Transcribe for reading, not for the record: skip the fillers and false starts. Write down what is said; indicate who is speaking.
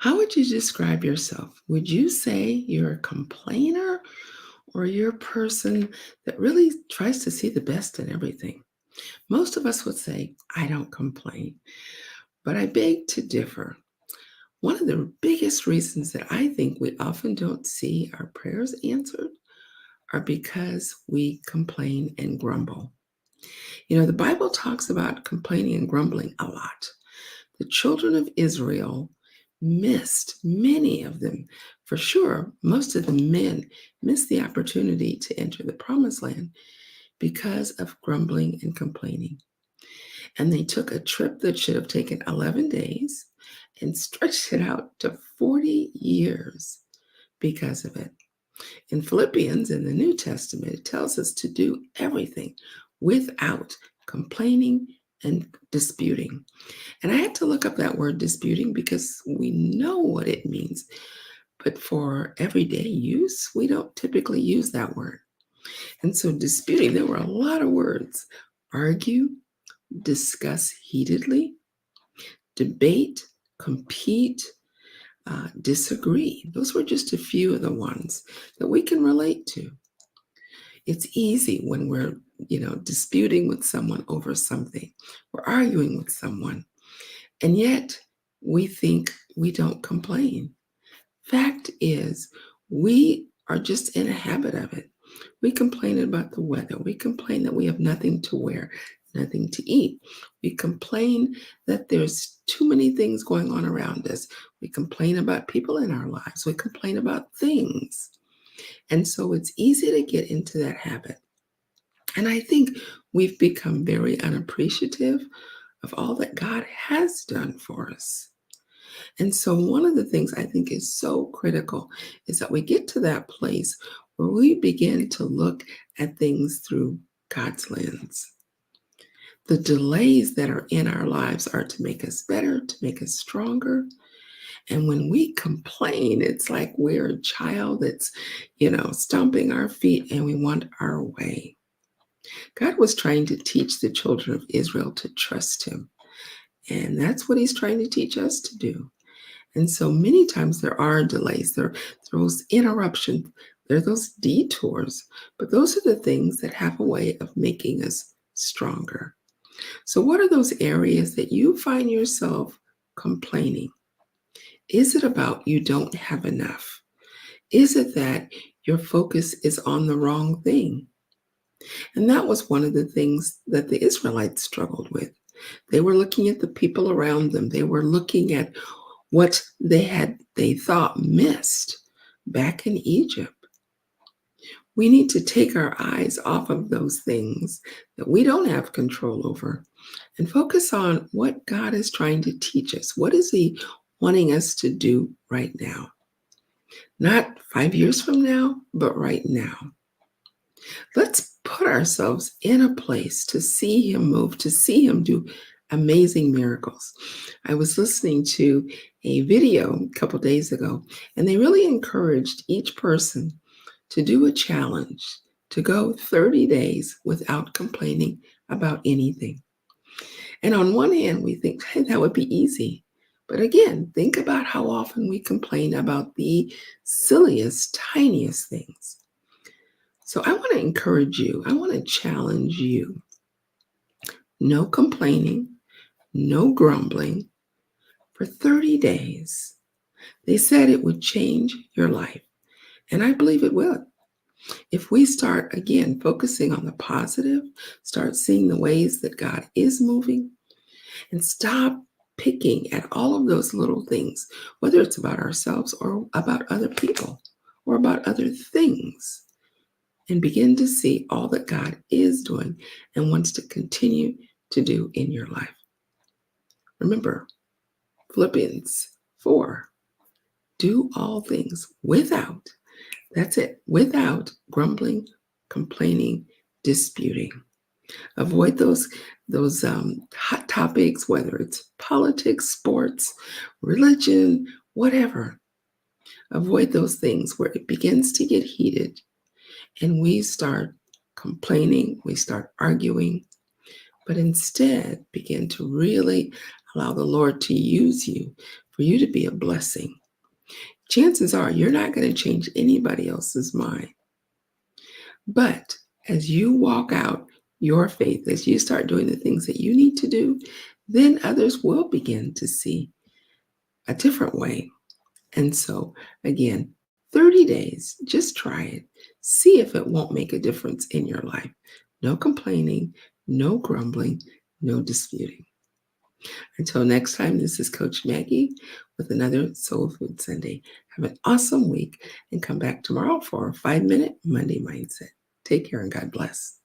Speaker 1: How would you describe yourself? Would you say you're a complainer or you're a person that really tries to see the best in everything? Most of us would say, I don't complain, but I beg to differ. One of the biggest reasons that I think we often don't see our prayers answered are because we complain and grumble. The Bible talks about complaining and grumbling a lot. The children of Israel missed, many of them, for sure, most of the men missed the opportunity to enter the promised land because of grumbling and complaining. And they took a trip that should have taken 11 days and stretched it out to 40 years because of it. In Philippians, in the New Testament, it tells us to do everything without complaining and disputing. And I had to look up that word disputing because we know what it means. But for everyday use, we don't typically use that word. And so disputing, there were a lot of words: argue, discuss heatedly, debate, compete, disagree. Those were just a few of the ones that we can relate to. It's easy when we're, disputing with someone over something. We're arguing with someone. And yet we think we don't complain. Fact is, we are just in a habit of it. We complain about the weather. We complain that we have nothing to wear, nothing to eat. We complain that there's too many things going on around us. We complain about people in our lives. We complain about things. And so it's easy to get into that habit. And I think we've become very unappreciative of all that God has done for us. And so, one of the things I think is so critical is that we get to that place where we begin to look at things through God's lens. The delays that are in our lives are to make us better, to make us stronger. And when we complain, it's like we're a child that's, stomping our feet and we want our way. God was trying to teach the children of Israel to trust him. And that's what he's trying to teach us to do. And so many times there are delays, there are those interruptions, there are those detours, but those are the things that have a way of making us stronger. So what are those areas that you find yourself complaining? Is it about you don't have enough? Is it that your focus is on the wrong thing? And that was one of the things that the Israelites struggled with. They were looking at the people around them. They were looking at what they thought missed back in Egypt. We need to take our eyes off of those things that we don't have control over and focus on what God is trying to teach us. What is he wanting us to do right now? Not 5 years from now, but right now. Let's put ourselves in a place to see him move, to see him do amazing miracles. I was listening to a video a couple days ago, and they really encouraged each person to do a challenge to go 30 days without complaining about anything. And on one hand, we think, hey, that would be easy. But again, think about how often we complain about the silliest, tiniest things. So I want to encourage you. I want to challenge you. No complaining, no grumbling for 30 days. They said it would change your life. And I believe it will. If we start, again, focusing on the positive, start seeing the ways that God is moving, and stop picking at all of those little things, whether it's about ourselves or about other people or about other things, and begin to see all that God is doing and wants to continue to do in your life. Remember, Philippians 4, do all things without, that's it, without grumbling, complaining, disputing. Avoid those hot topics, whether it's politics, sports, religion, whatever. Avoid those things where it begins to get heated and we start complaining, we start arguing, but instead begin to really allow the Lord to use you for you to be a blessing. Chances are you're not going to change anybody else's mind. But as you walk out your faith, as you start doing the things that you need to do, then others will begin to see a different way. And so, again, 30 days, just try it. See if it won't make a difference in your life. No complaining, no grumbling, no disputing. Until next time, this is Coach Maggie with another Soul Food Sunday. Have an awesome week and come back tomorrow for a 5-minute Monday Mindset. Take care and God bless.